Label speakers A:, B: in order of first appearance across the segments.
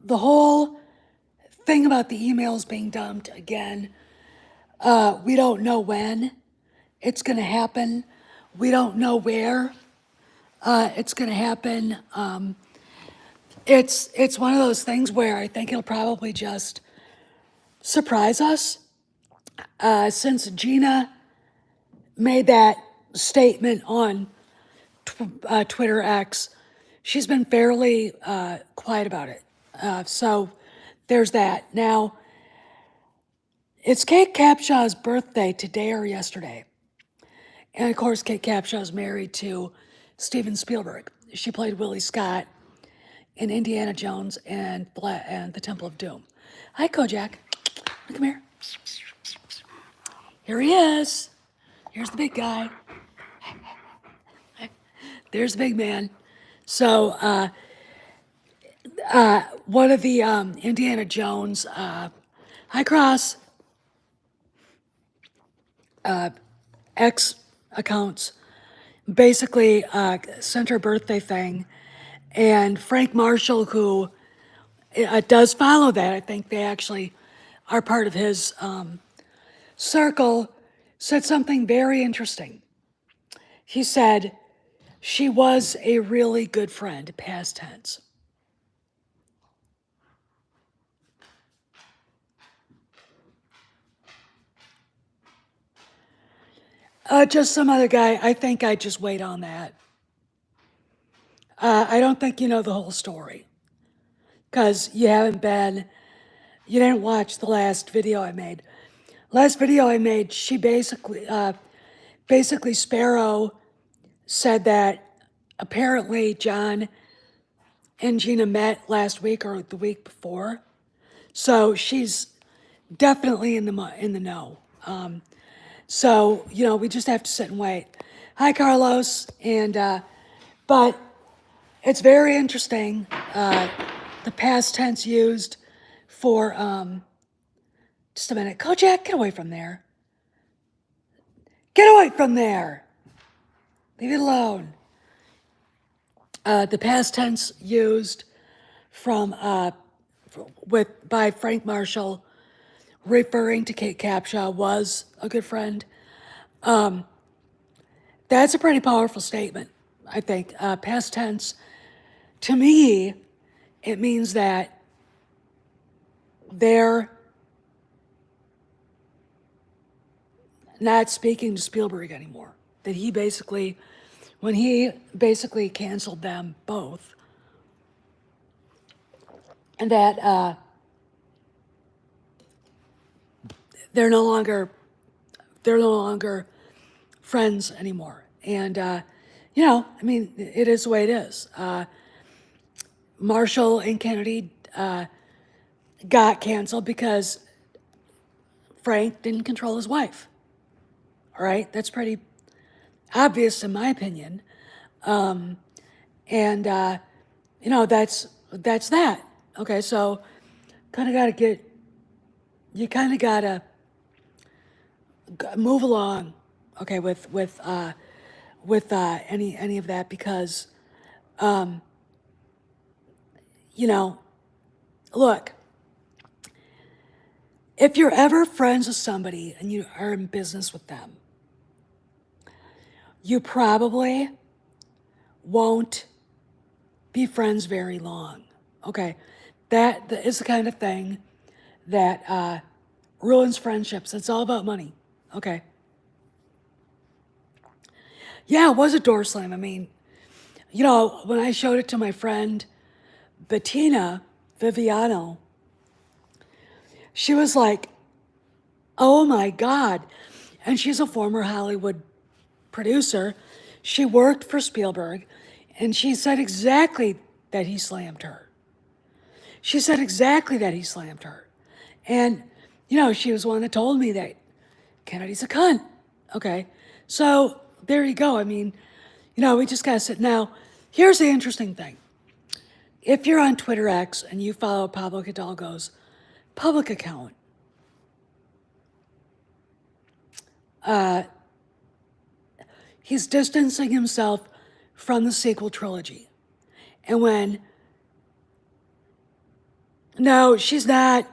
A: the whole thing about the emails being dumped again, we don't know when it's going to happen. We don't know where it's going to happen. It's one of those things where I think it'll probably just surprise us. Since Gina made that statement on Twitter X, she's been fairly quiet about it. So there's that. Now, it's Kate Capshaw's birthday today or yesterday. And of course, Kate Capshaw is married to Steven Spielberg. She played Willie Scott in Indiana Jones and the Temple of Doom. Hi, Kojak. Come here. Here he is. Here's the big guy. There's the big man. So, one of the Indiana Jones, High Cross, X accounts basically sent her birthday thing. And Frank Marshall, who does follow that, I think they actually are part of his circle, said something very interesting. He said, she was a really good friend, past tense. Just some other guy. I think I'd just wait on that. I don't think you know the whole story because you didn't watch the last video I made. Last video I made, she basically Sparrow said that apparently John and Gina met last week or the week before. So she's definitely in the know. So, we just have to sit and wait. Hi, Carlos. And, but it's very interesting, the past tense used for, just a minute. Kojak, get away from there. Get away from there. Leave it alone. The past tense used by Frank Marshall referring to Kate Capshaw was a good friend. That's a pretty powerful statement, I think. Past tense, to me, it means that they're not speaking to Spielberg anymore. That when he basically canceled them both, and that they're no longer friends anymore. And it is the way it is. Marshall and Kennedy got canceled because Frank didn't control his wife. All right, that's pretty obvious in my opinion. And that's that. Okay, so you kind of gotta move along, okay, with any of that because, look, if you're ever friends with somebody and you are in business with them, you probably won't be friends very long, okay? That is the kind of thing that ruins friendships. It's all about money, okay? Yeah, it was a door slam. I mean, when I showed it to my friend Bettina Viviano, she was like, oh my God. And she's a former Hollywood producer. She worked for Spielberg, and she said exactly that he slammed her. She said exactly that he slammed her. And, she was one that told me that Kennedy's a cunt. Okay. So there you go. I mean, we just got to sit. Now, here's the interesting thing. If you're on Twitter X and you follow Pablo Hidalgo's public account, he's distancing himself from the sequel trilogy. And when No, she's not.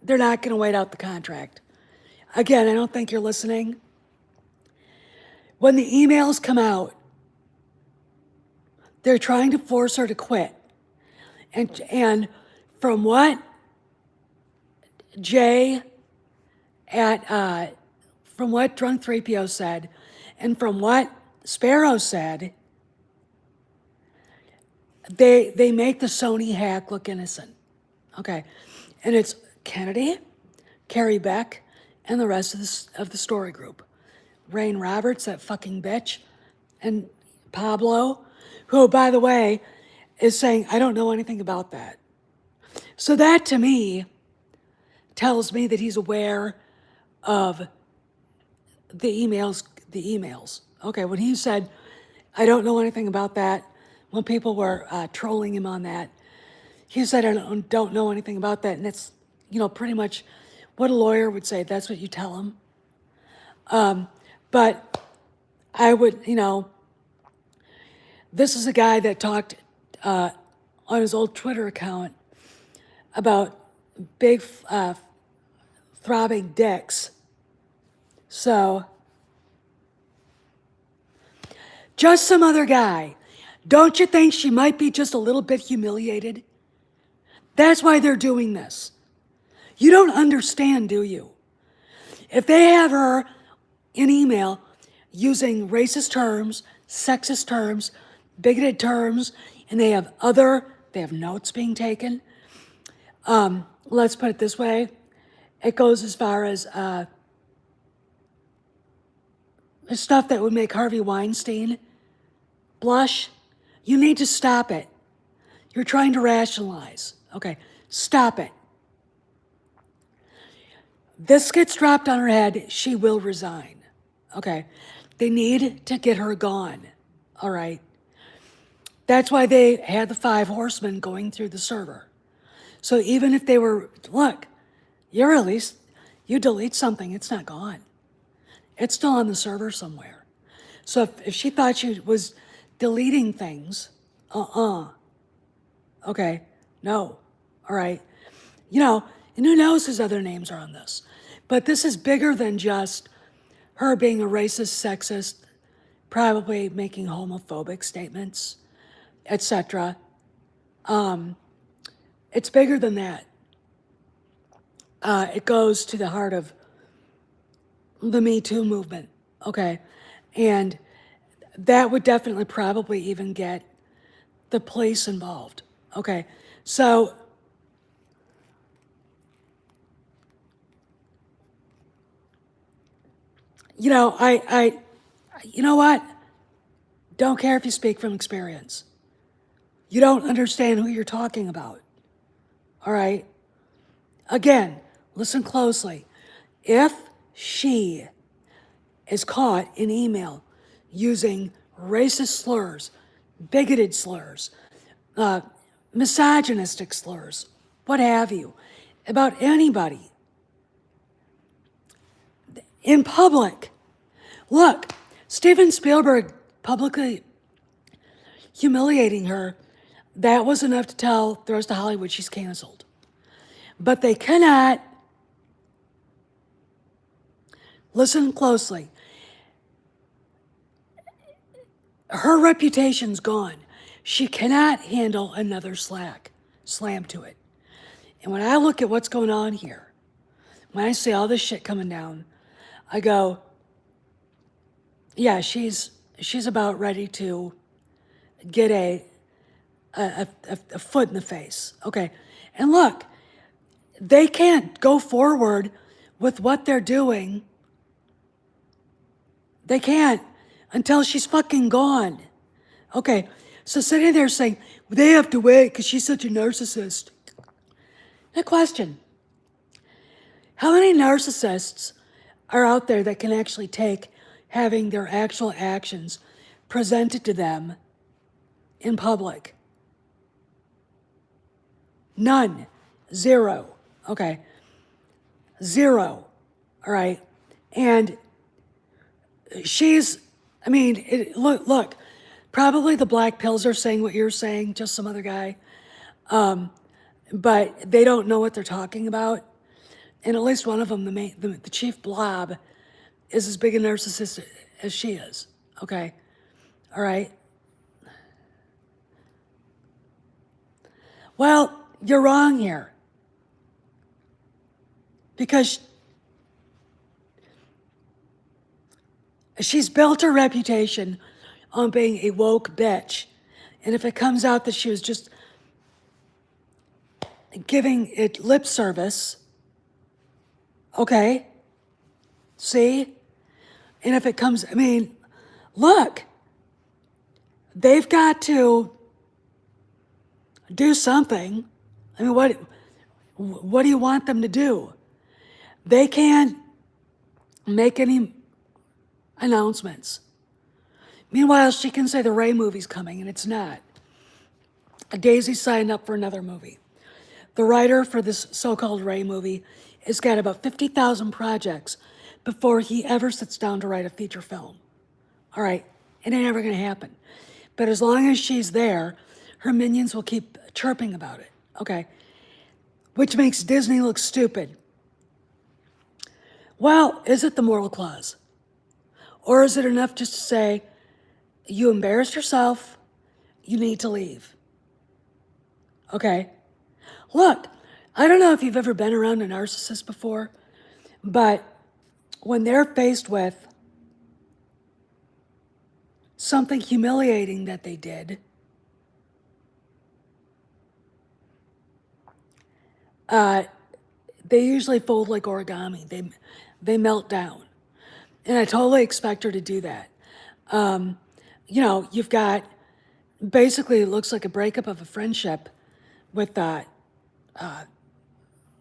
A: They're not going to wait out the contract. Again, I don't think you're listening. When the emails come out, they're trying to force her to quit. And from what Jay from what Drunk 3PO said, and from what Sparrow said, they make the Sony hack look innocent. Okay. And it's Kennedy, Carrie Beck, and the rest of the story group. Rain Roberts, that fucking bitch, and Pablo, who, by the way, is saying, I don't know anything about that. So that, to me, tells me that he's aware of the emails. Okay, when he said, I don't know anything about that, when people were trolling him on that, he said, I don't know anything about that. And it's, pretty much what a lawyer would say. That's what you tell him. But I would, this is a guy that talked on his old Twitter account about big throbbing dicks. So, just some other guy. Don't you think she might be just a little bit humiliated? That's why they're doing this. You don't understand, do you? If they have her in email using racist terms, sexist terms, bigoted terms, and they have notes being taken. Let's put it this way. It goes as far as stuff that would make Harvey Weinstein blush. You need to stop it. You're trying to rationalize. Okay, stop it. This gets dropped on her head, she will resign. Okay, they need to get her gone. All right. That's why they had the 5 horsemen going through the server. So even if they were, look, you delete something, it's not gone. It's still on the server somewhere. So if she thought she was deleting things, okay, no, all right. And who knows whose other names are on this. But this is bigger than just her being a racist, sexist, probably making homophobic statements, etc. It's bigger than that. It goes to the heart of the Me Too movement, okay? And that would definitely probably even get the police involved, okay? So, you know what? Don't care if you speak from experience. You don't understand who you're talking about, all right? Again, listen closely. If she is caught in email using racist slurs, bigoted slurs, misogynistic slurs, what have you, about anybody in public. Look, Steven Spielberg publicly humiliating her, that was enough to tell the rest of Hollywood she's canceled. But they cannot, listen closely, her reputation's gone. She cannot handle another slam to it. And when I look at what's going on here, when I see all this shit coming down, I go, yeah, she's about ready to get a foot in the face. Okay. And look, they can't go forward with what they're doing. They can't until she's fucking gone. Okay. So sitting there saying, they have to wait because she's such a narcissist. A question. How many narcissists are out there that can actually take having their actual actions presented to them in public? None. Zero. Okay. Zero. All right. And look, probably the black pills are saying what you're saying, just some other guy. but they don't know what they're talking about. And at least one of them, the chief blob, is as big a narcissist as she is. Okay, all right. Well, you're wrong here because she's built her reputation on being a woke bitch. And if it comes out that she was just giving it lip service, okay, see? And if it comes, I mean, look, they've got to do something. I mean, what do you want them to do? They can't make any announcements. Meanwhile, she can say the Ray movie's coming, and it's not. Daisy signed up for another movie. The writer for this so-called Ray movie has got about 50,000 projects before he ever sits down to write a feature film. All right, it ain't ever gonna happen. But as long as she's there, her minions will keep chirping about it, okay? Which makes Disney look stupid. Well, is it the moral clause? Or is it enough just to say, you embarrassed yourself, you need to leave? Okay? Look, I don't know if you've ever been around a narcissist before, but when they're faced with something humiliating that they did, they usually fold like origami. They melt down. And I totally expect her to do that. You know, you've got, basically it looks like a breakup of a friendship with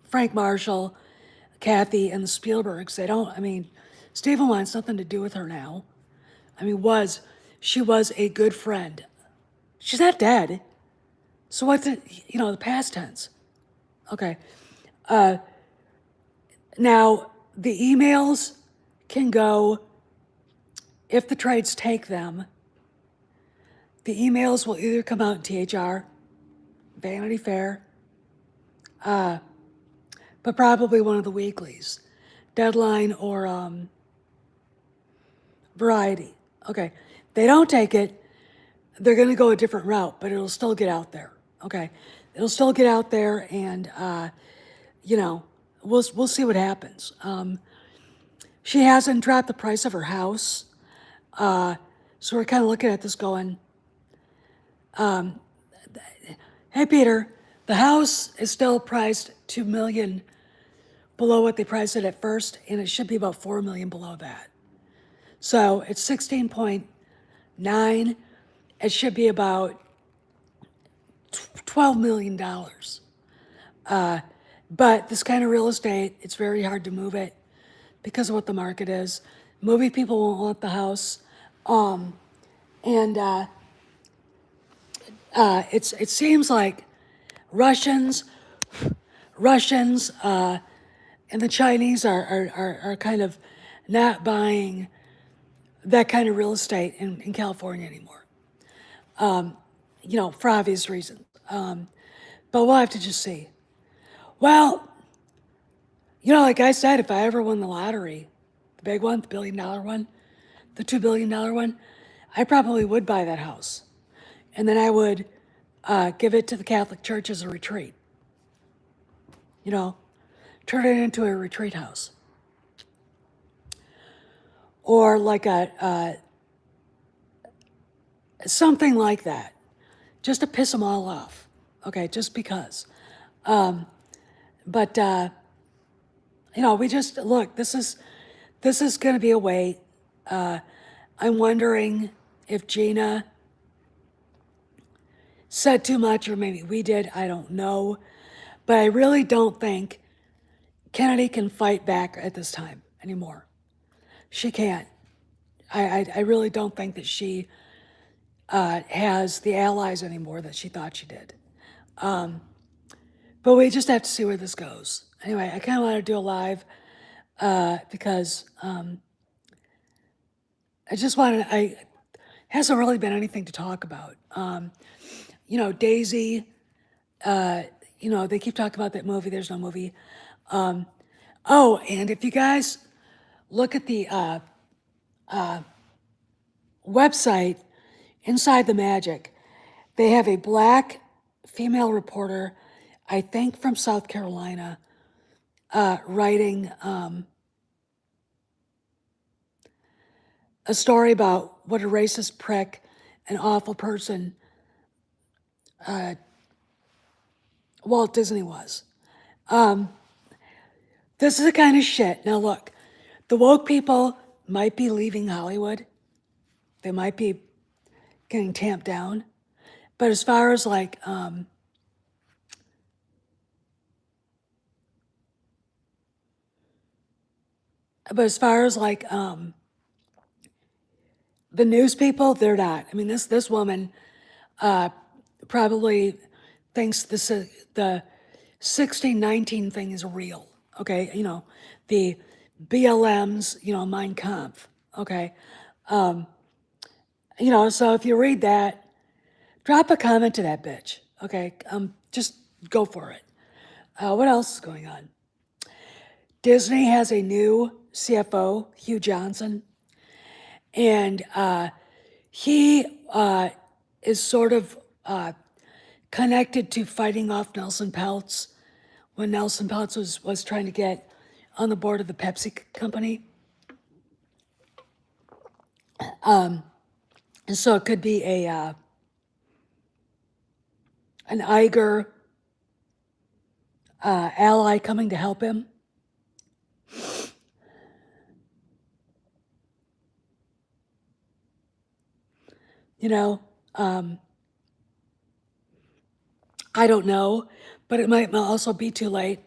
A: Frank Marshall, Kathy, and the Spielbergs. They don't, I mean, Stephen wants nothing to do with her now. I mean, she was a good friend. She's not dead. So what's it, you know, the past tense. Okay. Now, the emails can go, if the trades take them, the emails will either come out in THR, Vanity Fair, but probably one of the weeklies, Deadline or Variety. Okay, they don't take it, they're going to go a different route, but it'll still get out there. Okay, it'll still get out there, and you know, we'll see what happens. She hasn't dropped the price of her house, so we're kind of looking at this going, hey Peter, the house is still priced $2 million below what they priced it at first, and it should be about $4 million below that. So it's 16.9. It should be about $12 million. But this kind of real estate, it's very hard to move it because of what the market is. Movie people won't want the house. It seems like Russians, and the Chinese are kind of not buying that kind of real estate in California anymore. You know, for obvious reasons. But we'll have to just see. Well, you know, like I said, if I ever won the lottery, the big one, the $1 billion one, the $2 billion one, I probably would buy that house. And then I would give it to the Catholic Church as a retreat. You know, turn it into a retreat house. Or like something like that, just to piss them all off. Okay, just because. But you know, we just look. This is going to be a wait. I'm wondering if Gina said too much, or maybe we did. I don't know, but I really don't think Kennedy can fight back at this time anymore. She can't. I really don't think that she has the allies anymore that she thought she did. But we just have to see where this goes. Anyway, I kind of want to do a live because I just wanted, hasn't really been anything to talk about. You know, Daisy, they keep talking about that movie. There's no movie. Oh, and if you guys look at the website, Inside the Magic, they have a black female reporter, I think from South Carolina, writing a story about what a racist prick, an awful person Walt Disney was. This is the kind of shit. Now look, the woke people might be leaving Hollywood. They might be getting tamped down. But as far as like, the news people, they're not. I mean, this woman probably thinks the 1619 thing is real. Okay, the BLM's, Mein Kampf. Okay, so if you read that, drop a comment to that bitch. Okay, just go for it. What else is going on? Disney has a new CFO, Hugh Johnson, and he is sort of connected to fighting off Nelson Peltz when Nelson Peltz was trying to get on the board of the Pepsi company. And so it could be an Iger ally coming to help him. I don't know, but it might also be too late.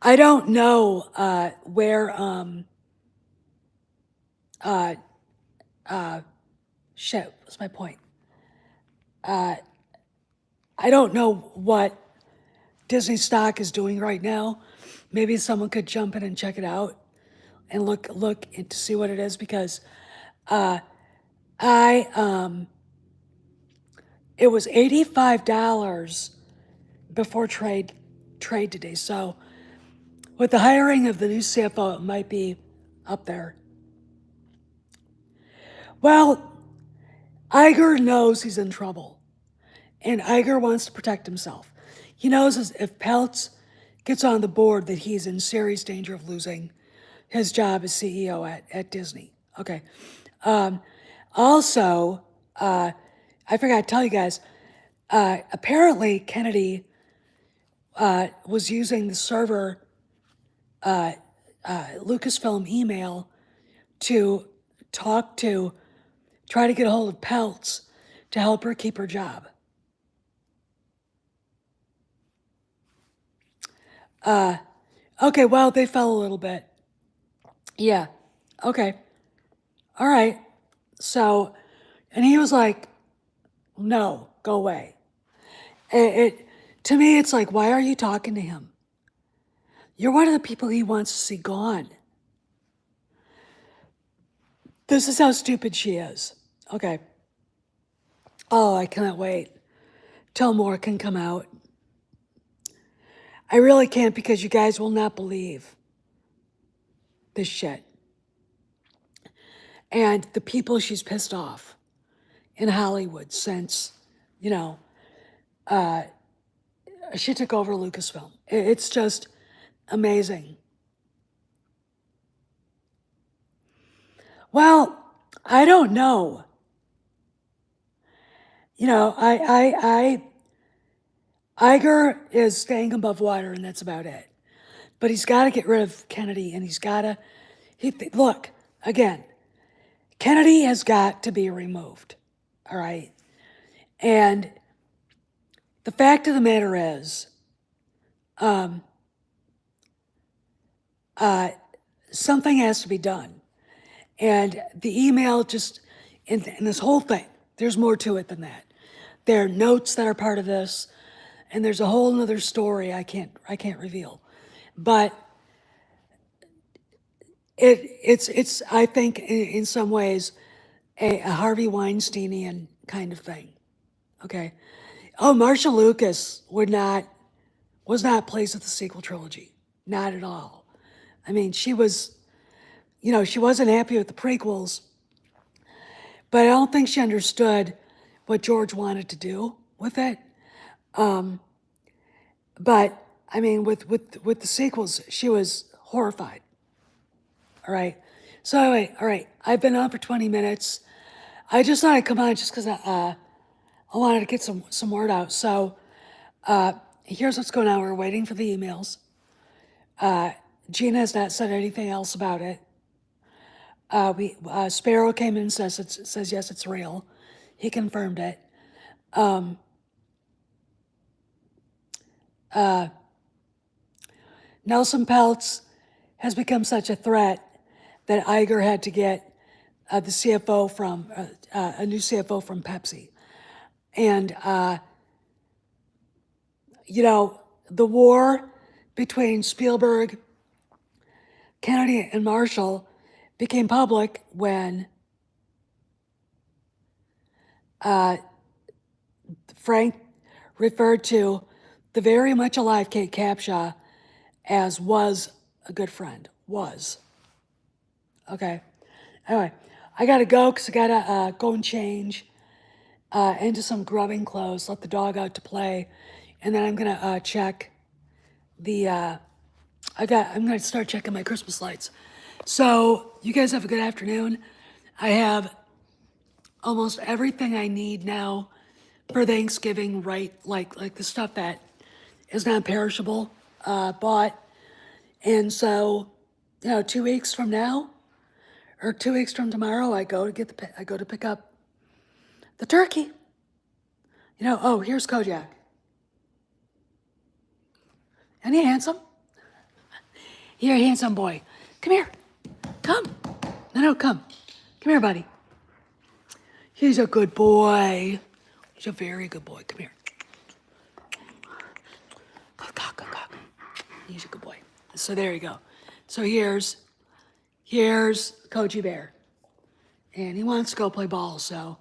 A: I don't know where shit, what's my point? I don't know what Disney stock is doing right now. Maybe someone could jump in and check it out and look to see what it is, because it was $85 before trade today. So with the hiring of the new CFO, it might be up there. Well, Iger knows he's in trouble, and Iger wants to protect himself. He knows if Peltz gets on the board that he's in serious danger of losing his job as CEO at Disney. Okay. Also, I forgot to tell you guys, apparently Kennedy was using the server Lucasfilm email to try to get a hold of Peltz to help her keep her job. Okay, well, they fell a little bit. Yeah, okay. All right. So, and he was like, no, go away. To me, it's like, why are you talking to him? You're one of the people he wants to see gone. This is how stupid she is. Okay. Oh, I cannot wait till more can come out. I really can't, because you guys will not believe this shit. And the people she's pissed off in Hollywood since, she took over Lucasfilm. It's just amazing. Well, I don't know. Iger is staying above water, and that's about it. But he's got to get rid of Kennedy, and look, again, Kennedy has got to be removed, all right? And the fact of the matter is, something has to be done. And the email in this whole thing, there's more to it than that. There are notes that are part of this, and there's a whole other story I can't reveal. But it's I think in some ways a Harvey Weinsteinian kind of thing. Okay. Oh, Marsha Lucas was not pleased with the sequel trilogy. Not at all. I mean, she was, she wasn't happy with the prequels, but I don't think she understood what George wanted to do with it. But I mean, with the sequels, she was horrified. All right. So anyway, all right. I've been on for 20 minutes. I just thought I'd come on just because I wanted to get some word out. So here's what's going on. We're waiting for the emails. Gina has not said anything else about it. Sparrow came in and says yes, it's real. He confirmed it. Nelson Peltz has become such a threat that Iger had to get the CFO from a new CFO from Pepsi, and the war between Spielberg, Kennedy, and Marshall became public when Frank referred to the very much alive Kate Capshaw as was a good friend. Was. Okay. Anyway, I gotta go because I gotta go and change into some grubbing clothes, let the dog out to play, and then I'm gonna check the. I'm gonna start checking my Christmas lights. So you guys have a good afternoon. I have almost everything I need now for Thanksgiving, right? Like the stuff that is non-perishable, bought. And so, 2 weeks from now, or 2 weeks from tomorrow, I go to pick up the turkey. Oh, here's Kojak. Isn't he handsome? You're a handsome boy. Come here. Come. No, come. Come here, buddy. He's a good boy. He's a very good boy. Come here. He's a good boy. So there you go. So here's Koji Bear. And he wants to go play ball, so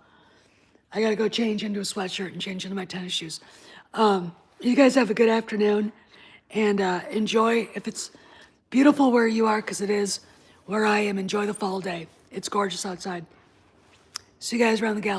A: I gotta go change into a sweatshirt and change into my tennis shoes. You guys have a good afternoon, and enjoy, if it's beautiful where you are, because it is where I am, enjoy the fall day. It's gorgeous outside. See you guys around the galaxy.